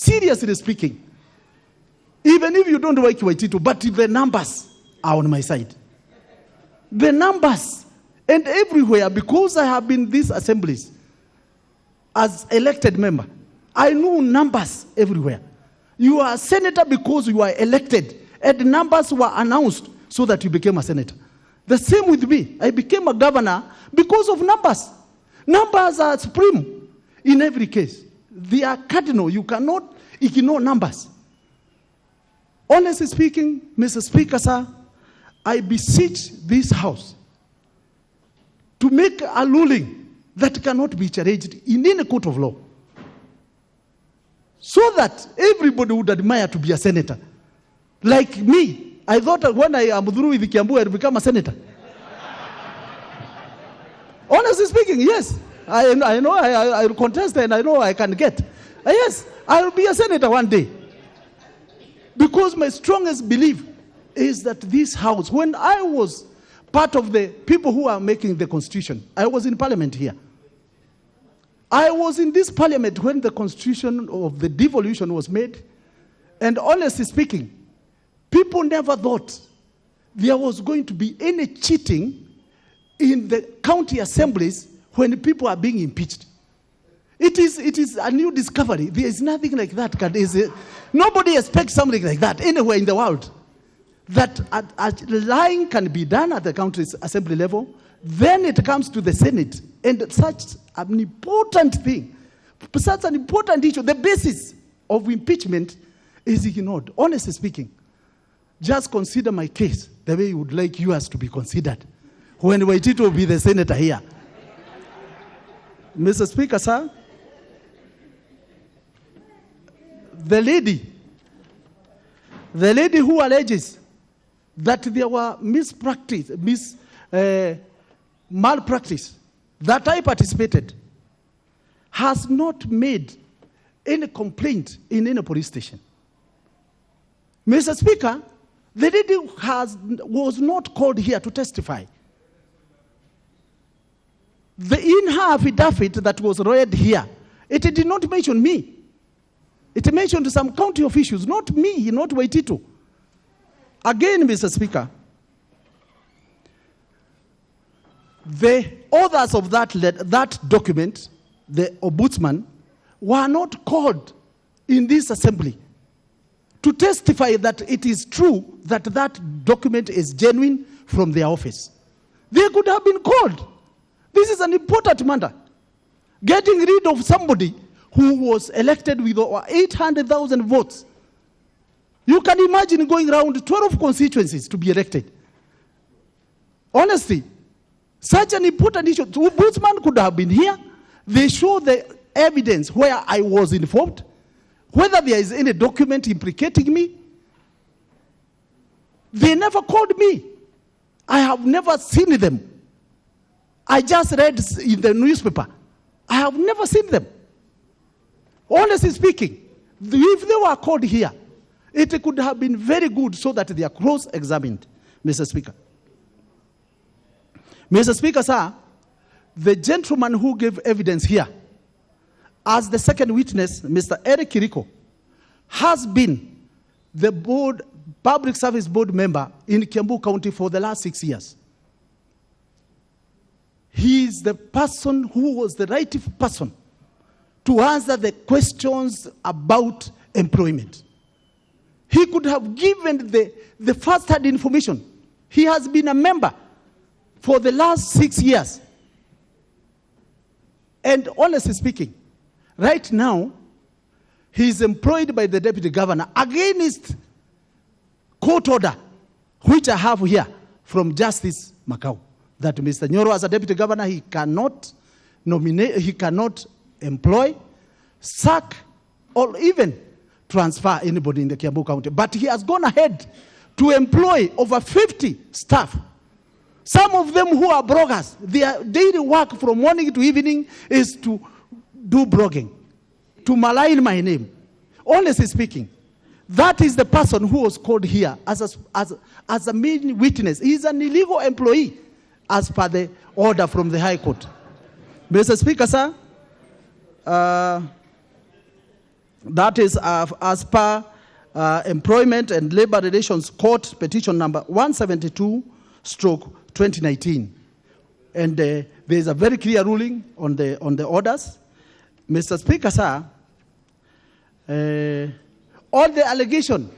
seriously speaking, even if you don't like Waititu, but the numbers are on my side. The numbers. And everywhere, because I have been in these assemblies as elected member, I know numbers everywhere. You are a senator because you are elected, and numbers were announced so that you became a senator. The same with me. I became a governor because of numbers. Numbers are supreme in every case. They are cardinal. You cannot ignore numbers. Honestly speaking, Mr. Speaker, sir, I beseech this House to make a ruling that cannot be challenged in any court of law, so that everybody would admire to be a senator. Like me, I thought that when I am through with Kiambu, I'd become a senator. Honestly speaking, yes. I know I contest and I know I can get. Yes, I'll be a senator one day. Because my strongest belief is that this House, when I was part of the people who are making the Constitution, I was in Parliament here. I was in this Parliament when the Constitution of the devolution was made. And honestly speaking, people never thought there was going to be any cheating in the county assemblies when people are being impeached. It is a new discovery. There is nothing like that. Nobody expects something like that anywhere in the world. That lying can be done at the county assembly level, then it comes to the Senate, and such an important thing, such an important issue, the basis of impeachment is ignored. Honestly speaking, just consider my case the way you would like yours to be considered when Waititu will be the senator here. Mr. Speaker, sir, the lady who alleges that there were malpractice, that I participated, has not made any complaint in any police station. Mr. Speaker, the lady was not called here to testify. In her affidavit that was read here, it did not mention me. It mentioned some county officials, not me, not Waititu. Again, Mr. Speaker, the authors of that document, the ombudsman, were not called in this assembly to testify that it is true that that document is genuine from their office. They could have been called. This is an important matter. Getting rid of somebody who was elected with over 800,000 votes. You can imagine going around 12 constituencies to be elected. Honestly, such an important issue. The ombudsman could have been here. They show the evidence where I was informed, whether there is any document implicating me. They never called me. I have never seen them. I just read in the newspaper. I have never seen them. Honestly speaking, if they were called here, it could have been very good so that they are cross-examined, Mr. Speaker. Mr. Speaker, sir, the gentleman who gave evidence here as the second witness, Mr. Eric Kiriko, has been the Public Service Board member in Kiambu County for the last 6 years. He is the person who was the right person to answer the questions about employment. He could have given the first-hand information. He has been a member for the last 6 years. And honestly speaking, right now, he is employed by the deputy governor against court order, which I have here from Justice Macau, that Mr. Nyoro, as a deputy governor, he cannot nominate, he cannot employ, sack, or even transfer anybody in the Kiambu County. But he has gone ahead to employ over 50 staff. Some of them who are bloggers, their daily work from morning to evening is to do blogging, to malign my name. Honestly speaking, that is the person who was called here as a main witness. He is an illegal employee as per the order from the High Court. Mr. Speaker, sir, That is as per Employment and Labor Relations Court petition number 172/2019. And there is a very clear ruling on the orders. Mr. Speaker, sir, all the allegation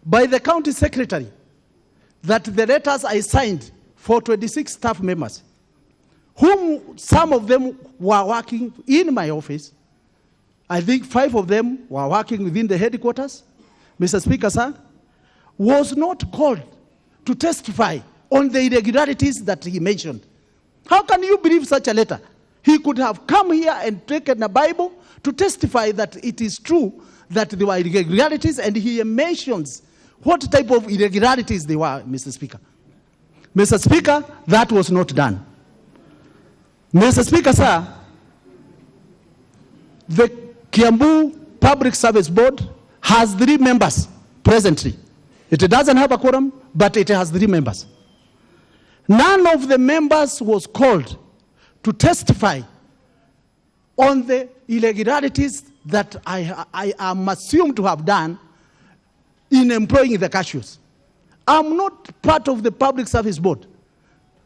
by the county secretary that the letters I signed for 26 staff members, whom some of them were working in my office, I think 5 of them were working within the headquarters, Mr. Speaker, sir, was not called to testify on the irregularities that he mentioned. How can you believe such a letter? He could have come here and taken a Bible to testify that it is true that there were irregularities, and he mentions what type of irregularities they were, Mr. Speaker. Mr. Speaker, that was not done. Mr. Speaker, sir, the Kiambu Public Service Board has 3 members presently. It doesn't have a quorum, but it has 3 members. None of the members was called to testify on the irregularities that I am assumed to have done in employing the cashiers. I'm not part of the Public Service Board.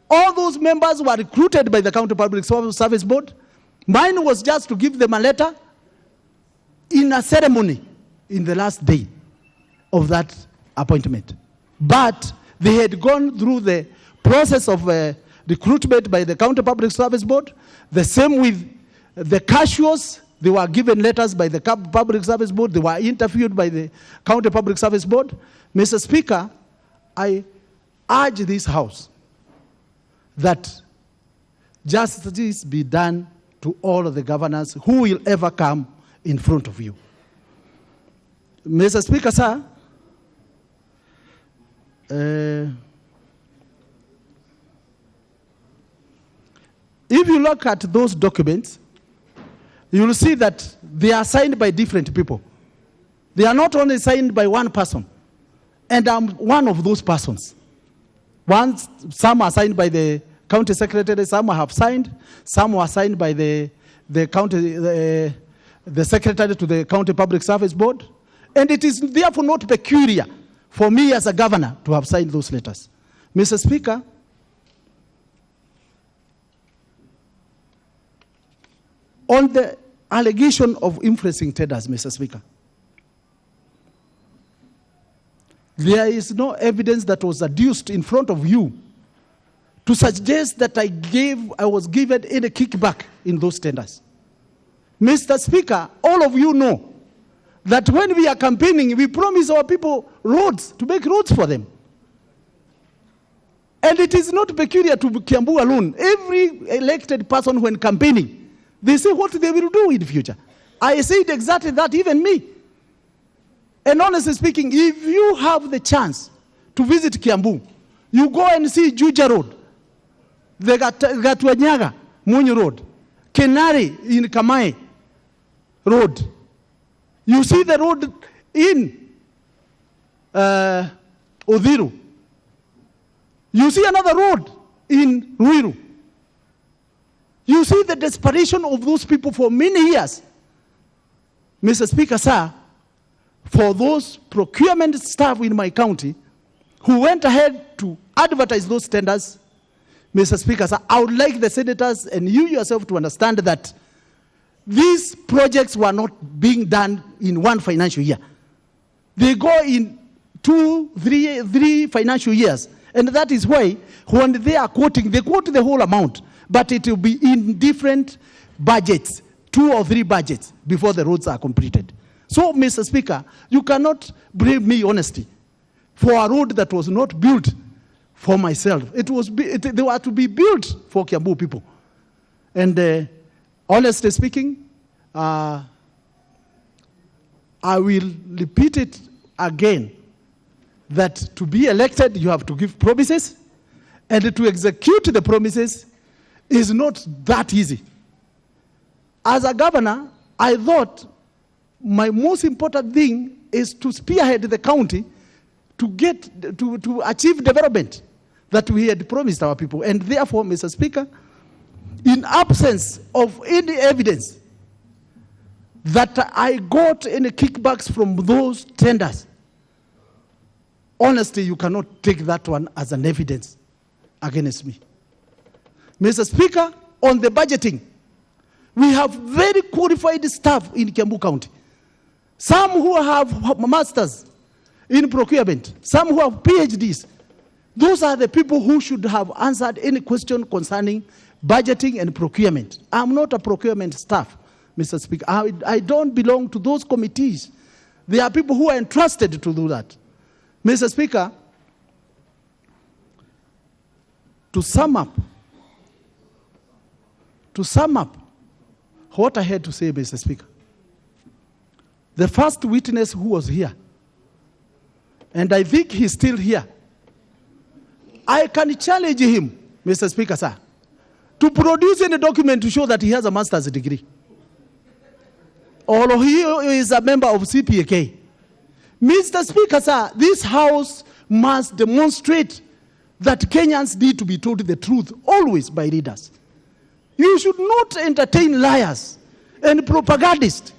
All those members were recruited by the County Public Service Board. Mine was just to give them a letter in a ceremony in the last day of that appointment. But they had gone through the process of recruitment by the County Public Service Board. The same with the cashiers. They were given letters by the Public Service Board. They were interviewed by the County Public Service Board. Mr. Speaker, I urge this House that justice be done to all of the governors who will ever come in front of you. Mr. Speaker, sir, if you look at those documents, you will see that they are signed by different people. They are not only signed by one person, and I'm one of those persons. Some are signed by the county secretary, some have signed, some were signed by the secretary to the County Public Service Board, and it is therefore not peculiar for me as a governor to have signed those letters. Mr. Speaker, on the allegation of influencing tenders, Mr. Speaker, there is no evidence that was adduced in front of you to suggest that I was given any kickback in those tenders. Mr. Speaker, all of you know that when we are campaigning, we promise our people roads, to make roads for them. And it is not peculiar to Kiambu alone. Every elected person when campaigning, they say what they will do in the future. I said exactly that, even me. And honestly speaking, if you have the chance to visit Kiambu, you go and see Juja Road, the Gatuanyaga Munyu Road, Kenari in Kamai Road. You see the road in Uhuru. You see another road in Ruiru. You see the desperation of those people for many years. Mr. Speaker, sir, for those procurement staff in my county who went ahead to advertise those tenders, Mr. Speaker, sir, I would like the senators and you yourself to understand that these projects were not being done in one financial year. They go in 2, 3 financial years. And that is why when they are quoting, they quote the whole amount, but it will be in different budgets, 2 or 3 budgets before the roads are completed. So, Mr. Speaker, you cannot blame me honestly for a road that was not built for myself. They were to be built for Kiambu people. And honestly speaking, I will repeat it again, that to be elected, you have to give promises, and to execute the promises is not that easy. As a governor, I thought my most important thing is to spearhead the county to achieve development that we had promised our people. And therefore, Mr. Speaker, in absence of any evidence that I got any kickbacks from those tenders, honestly, you cannot take that one as an evidence against me. Mr. Speaker, on the budgeting, we have very qualified staff in Kiambu County. Some who have masters in procurement, some who have PhDs. Those are the people who should have answered any question concerning budgeting and procurement. I'm not a procurement staff, Mr. Speaker. I don't belong to those committees. There are people who are entrusted to do that. Mr. Speaker, to sum up what I had to say, Mr. Speaker, the first witness who was here, and I think he's still here, I can challenge him, Mr. Speaker, sir, to produce any document to show that he has a master's degree, or he is a member of CPAK. Mr. Speaker, sir, this House must demonstrate that Kenyans need to be told the truth always by leaders. You should not entertain liars and propagandists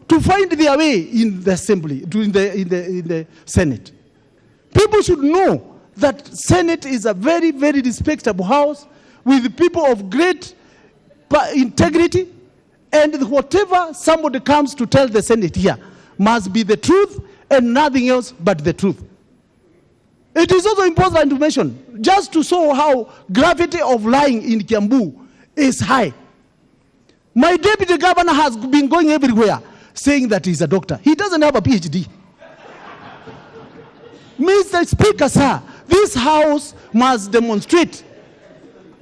to find their way in the assembly, in the Senate. People should know that Senate is a very, very respectable house with people of great integrity, and whatever somebody comes to tell the Senate here must be the truth and nothing else but the truth. It is also important to mention, just to show how gravity of lying in Kiambu is high. My deputy governor has been going everywhere saying that he's a doctor. He doesn't have a PhD. Mr. Speaker, sir, this House must demonstrate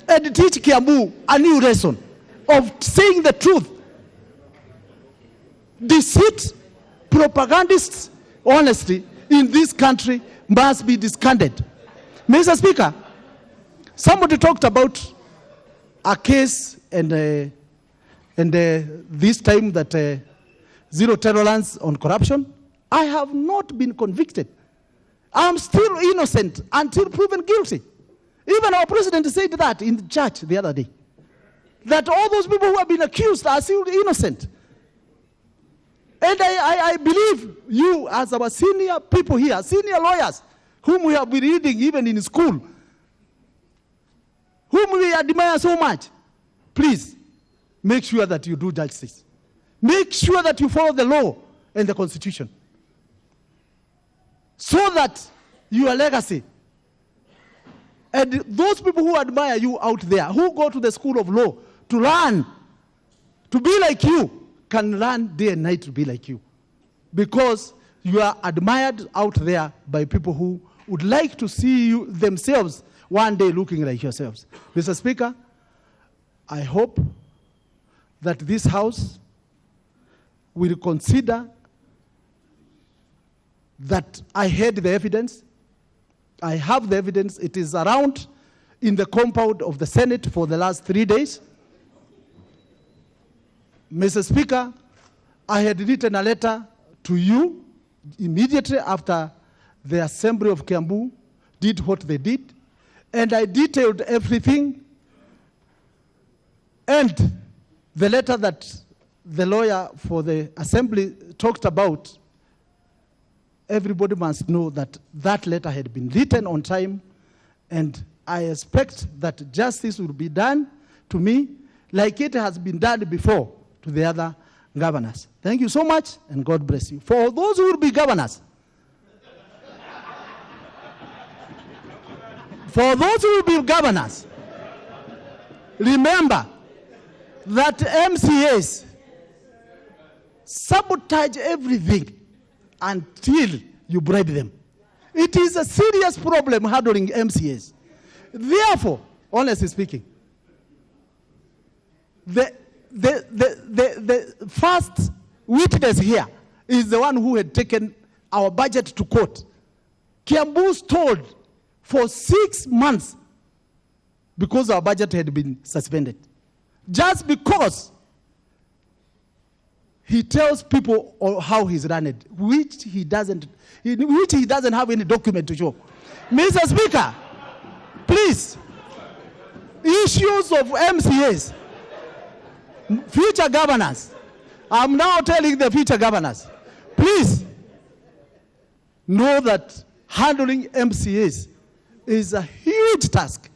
and teach Kiambu a new lesson of saying the truth. Deceit, propagandists, honestly, in this country must be discarded. Mr. Speaker, somebody talked about a case and this time that zero tolerance on corruption. I have not been convicted. I'm still innocent until proven guilty. Even our president said that in the church the other day, that all those people who have been accused are still innocent. And I believe you, as our senior people here, senior lawyers, whom we have been reading even in school, whom we admire so much, please make sure that you do justice. Make sure that you follow the law and the Constitution, so that your legacy and those people who admire you out there, who go to the school of law to learn to be like you, can learn day and night to be like you, because you are admired out there by people who would like to see you themselves one day looking like yourselves. Mr. Speaker, I hope that this House will consider that I had the evidence. I have the evidence. It is around in the compound of the Senate for the last 3 days. Mr. Speaker, I had written a letter to you immediately after the Assembly of Kiambu did what they did, and I detailed everything. And the letter that the lawyer for the Assembly talked about, everybody must know that that letter had been written on time, and I expect that justice will be done to me like it has been done before to the other governors. Thank you so much, and God bless you. For those who will be governors, remember that MCAs sabotage everything until you bribe them. It is a serious problem handling MCAs. Therefore, honestly speaking, the first witness here is the one who had taken our budget to court. Kiambu stalled for 6 months because our budget had been suspended, just because he tells people how he's run it, which he doesn't have any document to show. Mr. Speaker, please, issues of MCAs, future governors, I'm now telling the future governors, please know that handling MCAs is a huge task.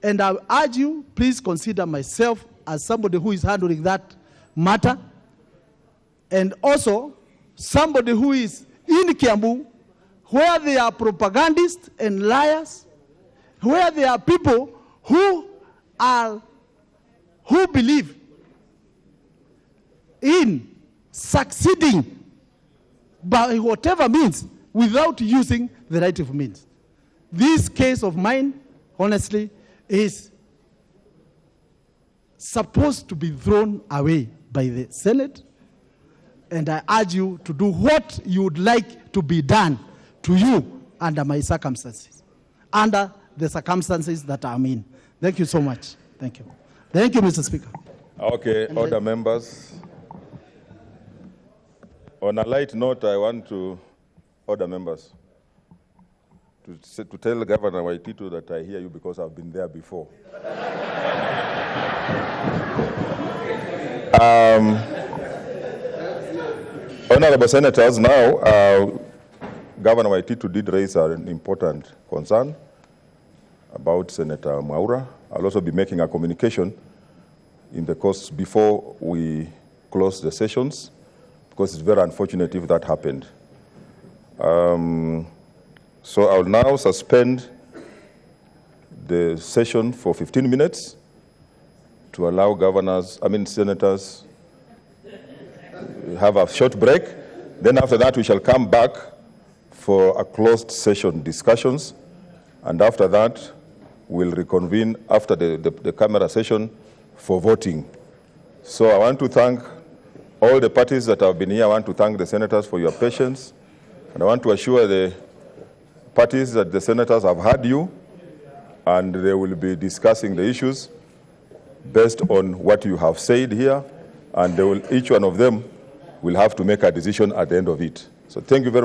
And I urge you, please consider myself as somebody who is handling that matter. And also, somebody who is in Kiambu, where there are propagandists and liars, where there are people who believe in succeeding by whatever means without using the right of means. This case of mine, honestly, is supposed to be thrown away by the Senate, and I urge you to do what you would like to be done to you under my circumstances, under the circumstances that I'm in. Thank you so much. Thank you. Thank you, Mr. Speaker. Okay, order members. On a light note, I want to order members to tell Governor Waititu that I hear you because I've been there before. Honorable Senators, now Governor Waititu did raise an important concern about Senator Mwaura. I'll also be making a communication in the course before we close the sessions, because it's very unfortunate if that happened. So I'll now suspend the session for 15 minutes to allow senators have a short break. Then after that, we shall come back for a closed session discussions. And after that, we'll reconvene after the camera session for voting. So I want to thank all the parties that have been here. I want to thank the senators for your patience. And I want to assure the parties that the senators have heard you, and they will be discussing the issues based on what you have said here, and each one of them will have to make a decision at the end of it. So thank you very much.